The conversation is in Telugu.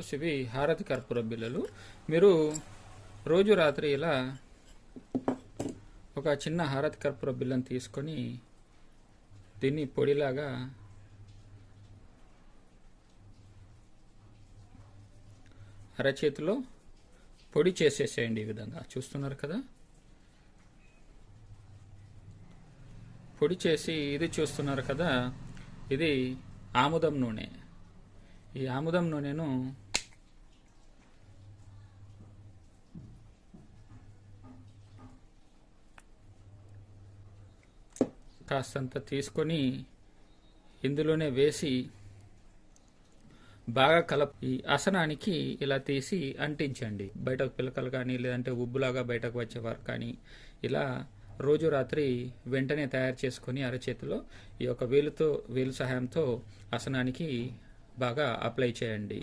వ్యూవర్స్, ఇవి హారతి కర్పూర బిళ్ళలు. మీరు రోజు రాత్రి ఇలా ఒక చిన్న హారతి కర్పూర బిళ్ళను తీసుకొని దీన్ని పొడిలాగా అరచేతిలో పొడి చేసేసేయండి. ఈ విధంగా చూస్తున్నారు కదా, పొడి చేసి ఇది చూస్తున్నారు కదా, ఇది ఆముదం నూనె. ఈ ఆముదం నూనెను కాస్తంత తీసుకొని ఇందులోనే వేసి బాగా ఈ ఆసనానికి ఇలా తీసి అంటించండి. బయటకు పిలకలు కానీ లేదంటే ఉబ్బులాగా బయటకు వచ్చేవారు కానీ ఇలా రోజు రాత్రి వెంటనే తయారు చేసుకొని అరచేతిలో ఈ యొక్క వేలు సహాయంతో ఆసనానికి బాగా అప్లై చేయండి.